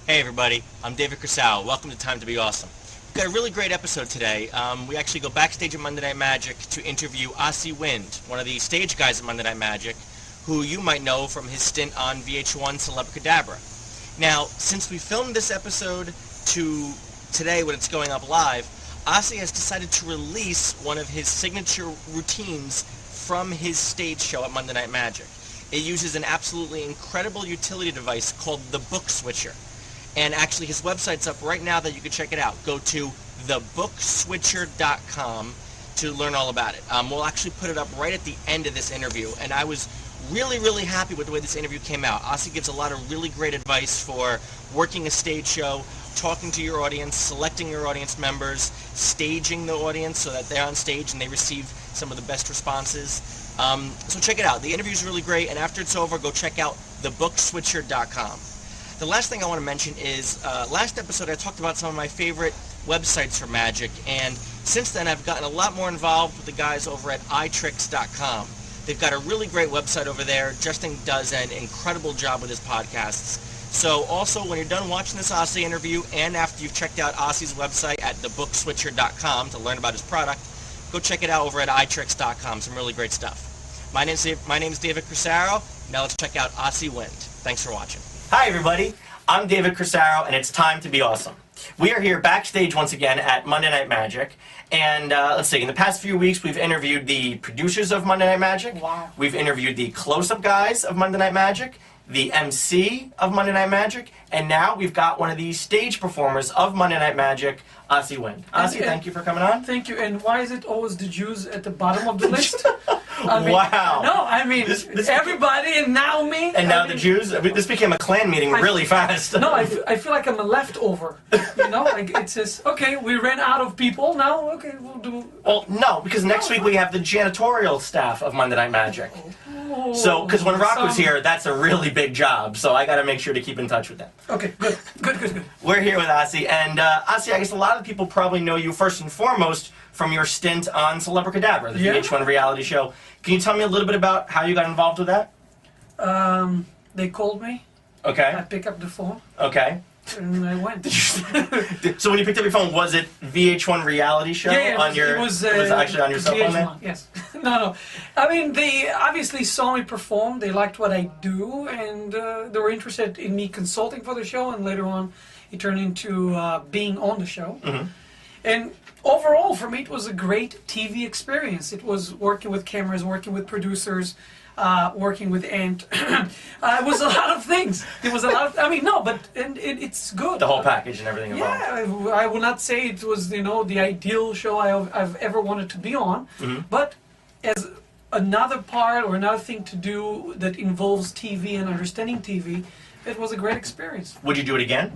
Hey everybody, I'm David Crisao. Welcome to Time to Be Awesome. We've got a really great episode today. We actually go backstage at Monday Night Magic to interview Asi Wind, one of the stage guys at Monday Night Magic, who you might know from his stint on VH1 Celebrecadabra. Now, since we filmed this episode to today when it's going up live, Asi has decided to release one of his signature routines from his stage show at Monday Night Magic. It uses an absolutely incredible utility device called the Book Switcher. And actually his website's up right now that you can check it out. Go to thebookswitcher.com to learn all about it. We'll actually put it up right at the end of this interview, and I was really happy with the way this interview came out. Asi gives a lot of really great advice for working a stage show, talking to your audience, selecting your audience members, staging the audience so that they're on stage and they receive some of the best responses. So check it out. The interview's really great, and after it's over, go check out thebookswitcher.com. The last thing I want to mention is, last episode I talked about some of my favorite websites for Magic, and since then I've gotten a lot more involved with the guys over at iTricks.com. They've got a really great website over there. Justin does an incredible job with his podcasts. So also, when you're done watching this Asi interview, and after you've checked out Asi's website at thebookswitcher.com to learn about his product, go check it out over at iTricks.com. Some really great stuff. My name's David Crisaro. Now let's check out Asi Wind. Thanks for watching. Hi everybody, I'm David Crisaro, and it's time to be awesome. We are here backstage once again at Monday Night Magic, and let's see, in the past few weeks we've interviewed the producers of Monday Night Magic, Wow. We've interviewed the close-up guys of Monday Night Magic, the MC of Monday Night Magic, and now we've got one of the stage performers of Monday Night Magic, Asi Wind. Asi, thank you for coming on. Thank you. And why is it always the Jews at the bottom of the list? I mean, wow. No, I mean, this everybody and now me. And now the Jews? This became a clan meeting really fast. No, I feel like I'm a leftover. You know, like it says, okay, we ran out of people, now, okay, we'll do... Well, no, because next week we have the janitorial staff of Monday Night Magic. Oh, So, because when Rock was here, that's a really big job, so I got to make sure to keep in touch with them. Okay, good. We're here with Asi, and Asi, I guess a lot of people probably know you first and foremost from your stint on Celebrecadabra, the VH1 reality show. Can you tell me a little bit about how you got involved with that? They called me. Okay. I picked up the phone. Okay. And I went. So when you picked up your phone, was it VH1 reality show on your? It was actually on your cell phone then? Yes. No. I mean, they obviously saw me perform. They liked what I do, and they were interested in me consulting for the show. And later on, it turned into being on the show. Mm-hmm. And overall, for me, it was a great TV experience. It was working with cameras, working with producers. Working with Ant. It was a lot of things. It was a lot of, I mean, no, but it's good. The whole package and everything involved. Yeah, I will not say it was, you know, the ideal show I've ever wanted to be on, but as another part or another thing to do that involves TV and understanding TV, it was a great experience. Would you do it again?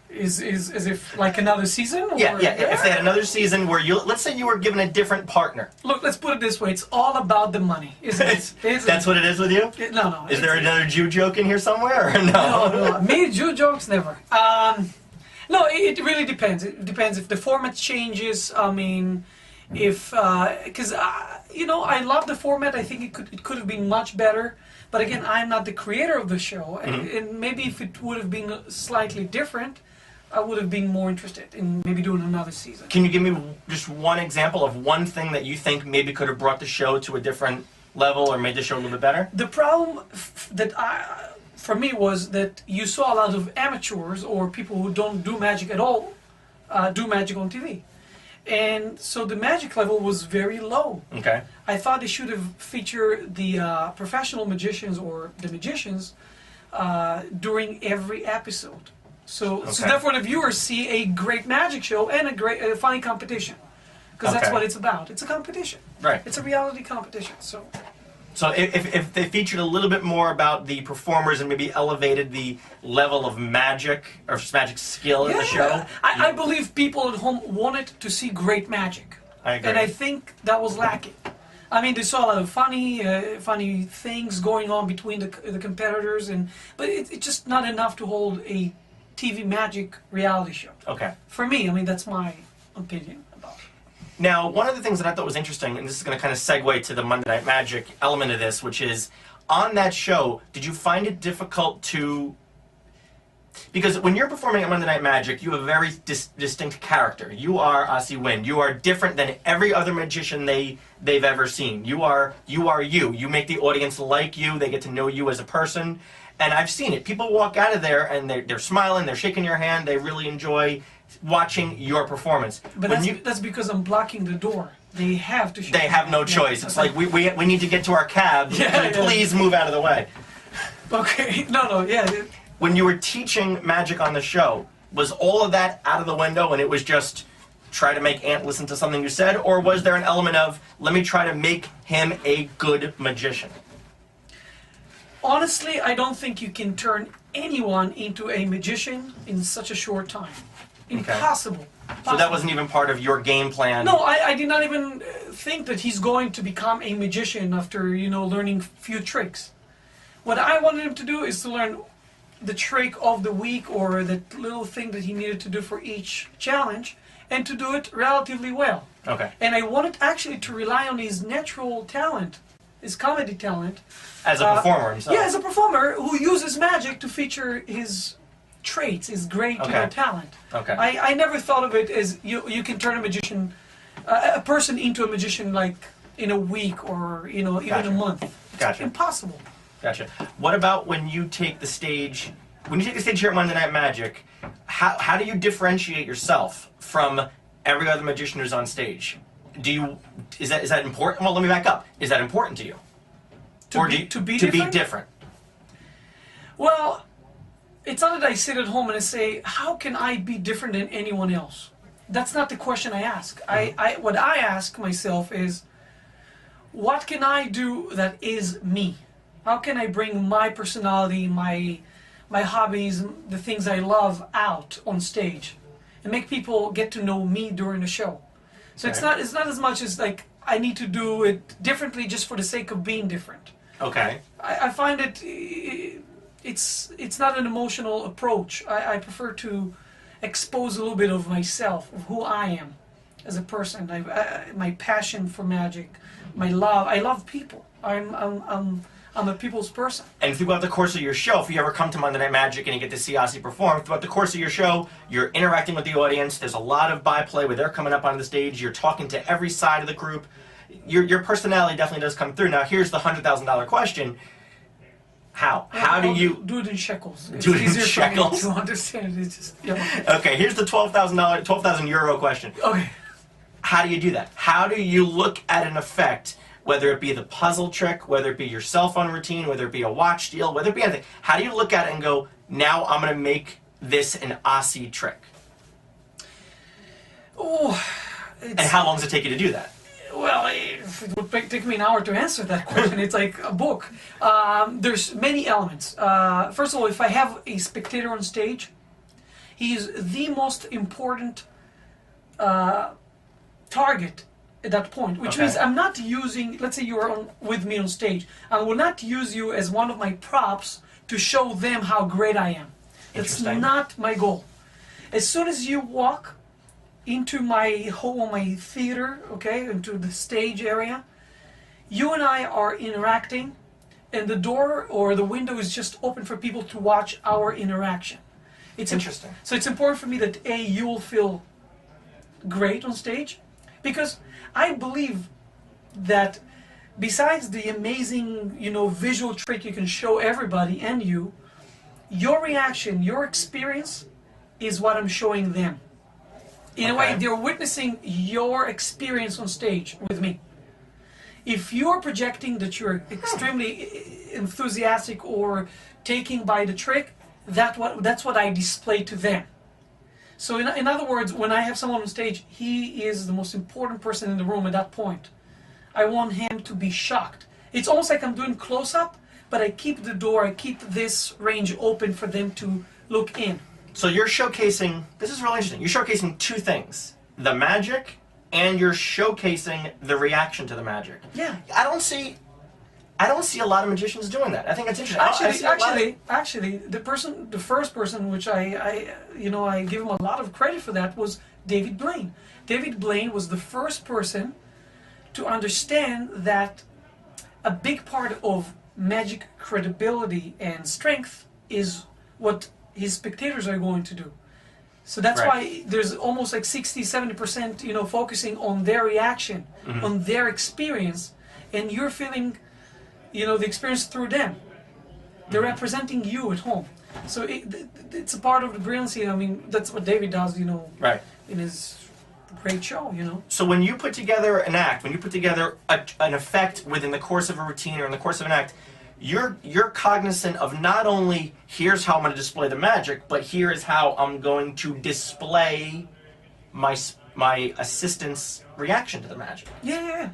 Is as if like another season? Or? Yeah. If they had another season where you, let's say you were given a different partner. Look, let's put it this way: it's all about the money, isn't it? That's what it is with you? No. Is there another Jew joke in here somewhere, or no? No. Me, Jew jokes, never. No, it really depends. It depends if the format changes. I mean, if because you know, I love the format. I think it could have been much better. But again, I'm not the creator of the show, and maybe if it would have been slightly different, I would have been more interested in maybe doing another season. Can you give me just one example of one thing that you think maybe could have brought the show to a different level or made the show a little bit better? The problem for me was that you saw a lot of amateurs or people who don't do magic at all do magic on TV. And so the magic level was very low. Okay. I thought they should have featured the professional magicians or the magicians during every episode. So therefore the viewers see a great magic show and a funny competition. Because that's what it's about. It's a competition. Right. It's a reality competition. So if they featured a little bit more about the performers and maybe elevated the level of magic or magic skill in the show? I believe people at home wanted to see great magic. I agree. And I think that was lacking. I mean, they saw a lot of funny things going on between the competitors, but it's just not enough to hold a TV magic reality show. Okay. For me, I mean, that's my opinion about it. Now, one of the things that I thought was interesting, and this is going to kind of segue to the Monday Night Magic element of this, which is, on that show, did you find it difficult to Because when you're performing at Monday Night Magic, you have a very distinct character. You are Asi Wind. You are different than every other magician they've ever seen. You are you. You make the audience like you. They get to know you as a person. And I've seen it. People walk out of there and they're smiling, they're shaking your hand, they really enjoy watching your performance. But that's because I'm blocking the door. They have to. They have no choice. It's like we need to get to our cab. Please move out of the way. Okay. No. Yeah. When you were teaching magic on the show, was all of that out of the window and it was just try to make Ant listen to something you said, or was there an element of let me try to make him a good magician? Honestly, I don't think you can turn anyone into a magician in such a short time. Impossible. So that wasn't even part of your game plan? No, I did not even think that he's going to become a magician after, learning a few tricks. What I wanted him to do is to learn the trick of the week or the little thing that he needed to do for each challenge and to do it relatively well. Okay. And I wanted actually to rely on his natural talent, his comedy talent. As a performer himself? Yeah, as a performer who uses magic to feature his traits, his great talent. Okay. I never thought of it as you can turn a person into a magician like in a week or even a month. It's impossible. Gotcha. What about when you take the stage? When you take the stage here at Monday Night Magic, how do you differentiate yourself from every other magician who's on stage? Is that important? Well, let me back up. Is that important to you? To be different? Well, it's not that I sit at home and I say, how can I be different than anyone else? That's not the question I ask. What I ask myself is, what can I do that is me? How can I bring my personality, my hobbies, the things I love out on stage and make people get to know me during the show? So it's not as much as like I need to do it differently just for the sake of being different. Okay. I find it's not an emotional approach. I prefer to expose a little bit of myself, of who I am as a person. My passion for magic, my love. I love people. I'm a people's person. And throughout the course of your show, if you ever come to Monday Night Magic and you get to see Asi perform, throughout the course of your show, you're interacting with the audience. There's a lot of byplay where they're coming up on the stage. You're talking to every side of the group. Your personality definitely does come through. Now, here's the $100,000 question. How? How do you do it in shekels? Do it in shekels to understand. It's just Okay. Here's the €12,000 question. Okay. How do you do that? How do you look at an effect? Whether it be the puzzle trick, whether it be your cell phone routine, whether it be a watch deal, whether it be anything. How do you look at it and go, now I'm going to make this an Asi trick? Oh, and how long does it take you to do that? Well, it would take me an hour to answer that question. It's like a book. There's many elements. First of all, if I have a spectator on stage, he's the most important target at that point, which means I'm not using, let's say you're with me on stage, I will not use you as one of my props to show them how great I am. That's not my goal. As soon as you walk into my home, my theater, into the stage area, you and I are interacting, and the door or the window is just open for people to watch our interaction. It's interesting. So it's important for me that you will feel great on stage, because I believe that besides the amazing, visual trick you can show everybody and your reaction, your experience is what I'm showing them. In a way, they're witnessing your experience on stage with me. If you're projecting that you're extremely enthusiastic or taken by the trick, that's what I display to them. So in other words, when I have someone on stage, he is the most important person in the room at that point. I want him to be shocked. It's almost like I'm doing close-up, but I keep the door, I keep this range open for them to look in. So you're showcasing, this is really interesting, you're showcasing two things. The magic, and you're showcasing the reaction to the magic. Yeah. I don't see a lot of magicians doing that. I think it's interesting. Actually, the first person, which I give him a lot of credit for that, was David Blaine. David Blaine was the first person to understand that a big part of magic credibility and strength is what his spectators are going to do. So that's Right. why there's almost like 60-70%, focusing on their reaction, on their experience, and you're feeling, the experience through them. They're representing you at home. So it's a part of the brilliancy. I mean, that's what David does, Right. in his great show, So when you put together an act, when you put together an effect within the course of a routine or in the course of an act, you're cognizant of not only here's how I'm going to display the magic, but here is how I'm going to display my assistant's reaction to the magic. Yeah.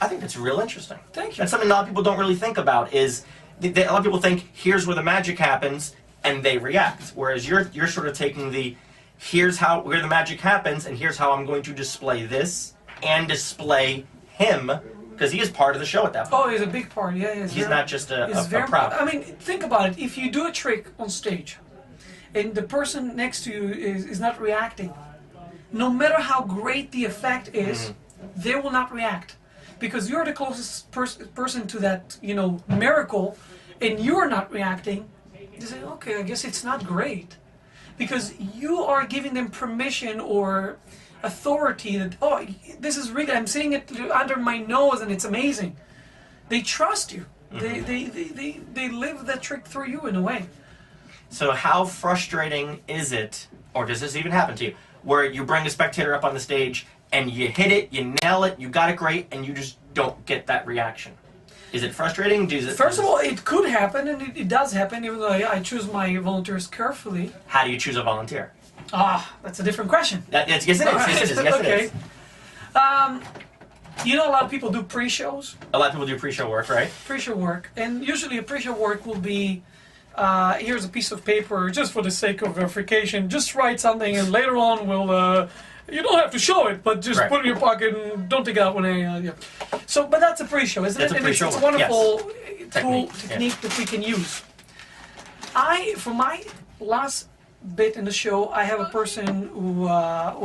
I think that's real interesting. Thank you. That's something a lot of people don't really think about. Is a lot of people think here's where the magic happens and they react, whereas you're sort of taking here's where the magic happens and here's how I'm going to display this and display him. Because he is part of the show at that point. Oh, he's a big part, yeah. He's not just a very, prop. I mean, think about it. If you do a trick on stage, and the person next to you is not reacting, no matter how great the effect is, they will not react. Because you're the closest person to that, miracle, and you're not reacting, they say, okay, I guess it's not great. Because you are giving them permission or authority that, oh, this is really, I'm seeing it under my nose and it's amazing. They trust you. They live that trick through you in a way. So how frustrating is it, or does this even happen to you, where you bring a spectator up on the stage and you hit it, you nail it, you got it great, and you just don't get that reaction? Is it frustrating? First of all, it could happen, and it does happen, even though I choose my volunteers carefully. How do you choose a volunteer? That's a different question. Yes, it is. Yes, it is. Okay. A lot of people do pre-shows. A lot of people do pre-show work, right? Pre-show work, and usually a pre-show work will be, here's a piece of paper, just for the sake of verification, just write something, and later on we'll, you don't have to show it, but just put it in your pocket and don't take it out when yeah. So, but that's a pre-show, isn't it? That's a pre-show. It's a wonderful technique that we can use. For my last bit in the show, I have a person who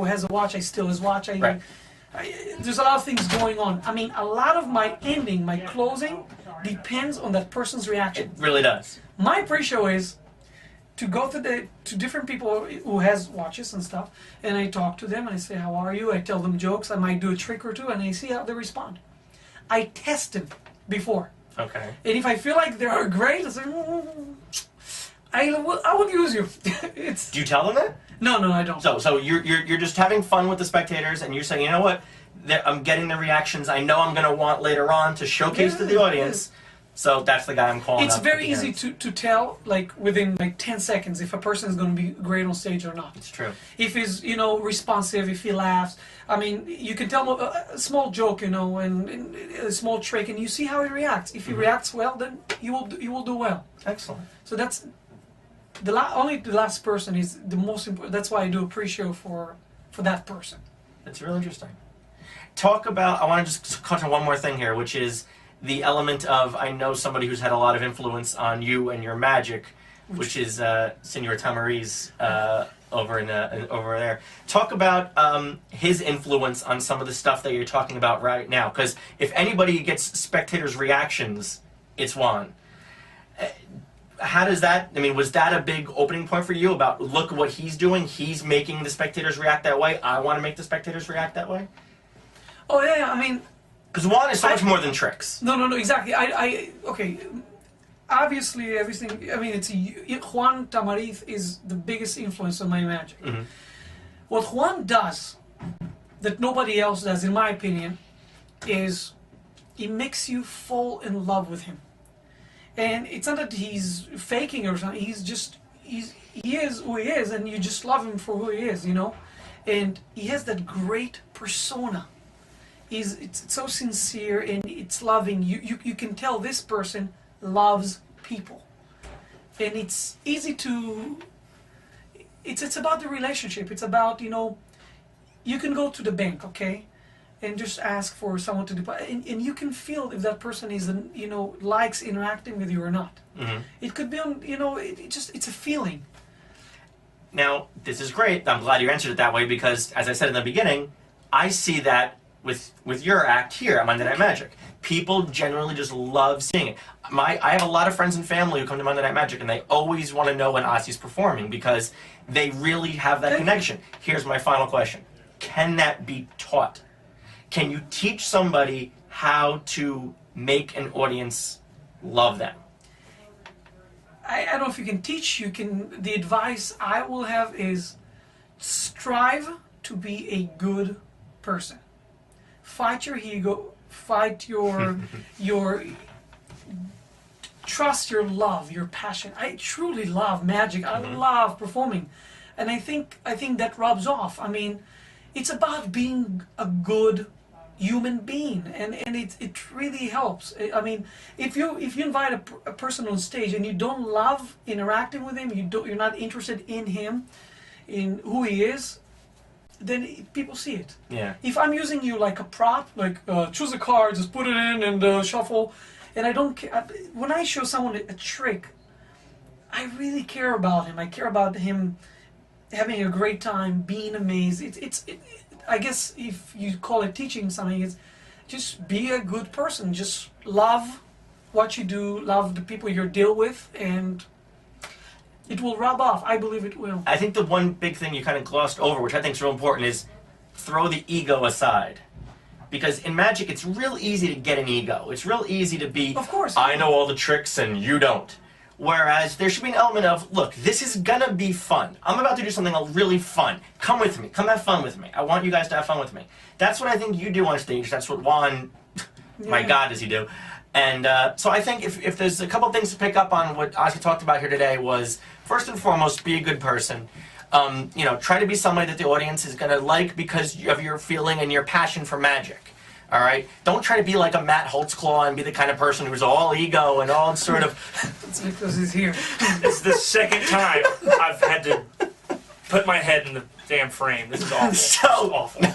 has a watch. I steal his watch. There's a lot of things going on. I mean, a lot of my ending, my closing, depends on that person's reaction. It really does. My pre-show is to go to different people who has watches and stuff, and I talk to them and I say, how are you? I tell them jokes. I might do a trick or two, and I see how they respond. I test them before. Okay. And if I feel like they are great, I say, I will use you. Do you tell them that? No, I don't. So you're just having fun with the spectators, and you're saying, you know what, I'm getting the reactions I know I'm going to want later on to showcase to the audience. So that's the guy I'm calling. It's up very easy to tell, like within 10 seconds, if a person is going to be great on stage or not. It's true. If he's responsive, if he laughs. I mean, you can tell him a small joke, and a small trick, and you see how he reacts. If he reacts well, then you will do well. Excellent. So that's only the last person is the most important. That's why I do a pre-show for that person. That's really interesting. I want to just touch on one more thing here, which is the element of, I know somebody who's had a lot of influence on you and your magic, which is Senor Tamariz over there. Talk about his influence on some of the stuff that you're talking about right now, because if anybody gets spectators' reactions, it's Juan. How does that, was that a big opening point for you about, look what he's doing, he's making the spectators react that way, I want to make the spectators react that way? Oh yeah, because Juan is so much more than tricks. No, exactly. Okay, obviously everything, it's Juan Tamariz is the biggest influence on my magic. Mm-hmm. What Juan does, that nobody else does, in my opinion, is he makes you fall in love with him. And it's not that he's faking or something. He is who he is, and you just love him for who he is, And he has that great persona. It's so sincere and it's loving. You can tell this person loves people, and it's easy to. It's about the relationship. It's about you can go to the bank, okay, and just ask for someone to deposit, and you can feel if that person is likes interacting with you or not. Mm-hmm. It could be on it's a feeling. Now this is great. I'm glad you answered it that way, because as I said in the beginning, I see that with your act here at Monday Night Magic. People generally just love seeing it. I have a lot of friends and family who come to Monday Night Magic, and they always want to know when Asi's performing because they really have that connection. Here's my final question. Can that be taught? Can you teach somebody how to make an audience love them? I don't know if you can teach. The advice I will have is strive to be a good person. Fight your ego. Fight your trust your love, your passion. I truly love magic. I love performing, and I think that rubs off. I mean, it's about being a good human being, and it really helps. I mean, if you invite a person on stage and you don't love interacting with him, you're not interested in him, in who he is, then people see it. Yeah. If I'm using you like a prop, like choose a card, just put it in and shuffle, and I don't care. When I show someone a trick, I really care about him. I care about him having a great time, being amazed. I guess if you call it teaching something, it's just be a good person. Just love what you do, love the people you deal with, and it will rub off. I believe it will. I think the one big thing you kind of glossed over, which I think is real important, is throw the ego aside. Because in magic, it's real easy to get an ego. It's real easy to be, of course, I know all the tricks and you don't. Whereas there should be an element of, look, this is gonna be fun. I'm about to do something really fun. Come with me. Come have fun with me. I want you guys to have fun with me. That's what I think you do on stage. That's what Juan, my God, does he do. And so I think if there's a couple things to pick up on what Asi talked about here today was, first and foremost, be a good person. You know, try to be somebody that the audience is going to like because of your feeling and your passion for magic. All right? Don't try to be like a Matt Holtzclaw and be the kind of person who's all ego and all sort of... It's because he's here. It's the second time I've had to put my head in the damn frame. This is awful. So this is awful.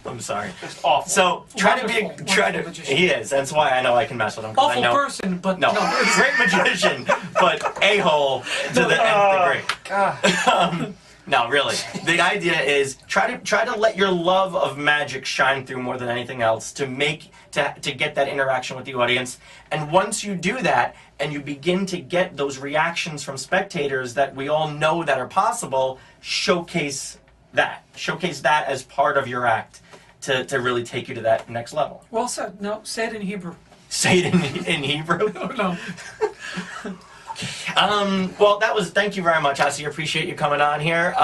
I'm sorry. Just awful. So try to be Wonderful magician. He is. That's why I know I can mess with him. Awful I know, person, but no, great magician, but a-hole to the nth degree. No, really. The idea is try to let your love of magic shine through more than anything else to get that interaction with the audience. And once you do that and you begin to get those reactions from spectators that we all know that are possible, showcase that. Showcase that as part of your act to really take you to that next level. Well said. No, say it in Hebrew. Say it in Hebrew? No. Well, thank you very much, Asi. Appreciate you coming on here.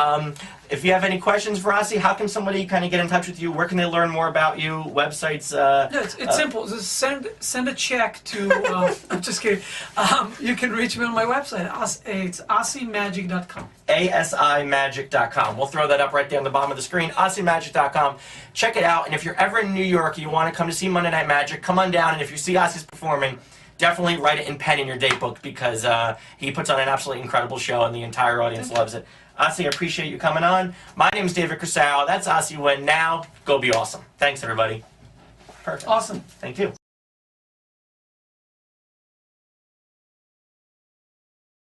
If you have any questions for Asi, how can somebody kind of get in touch with you? Where can they learn more about you? Websites? No, it's simple. Just send a check to. I'm just kidding. You can reach me on my website. It's asimagic.com. asimagic.com. We'll throw that up right there on the bottom of the screen. asimagic.com. Check it out. And if you're ever in New York, you want to come to see Monday Night Magic, come on down. And if you see Asi's performing, definitely write it in pen in your date book because he puts on an absolutely incredible show and the entire audience loves it. Asi, I appreciate you coming on. My name is David Crisao. That's Asi Wind. Now, go be awesome. Thanks, everybody. Perfect. Awesome. Thank you.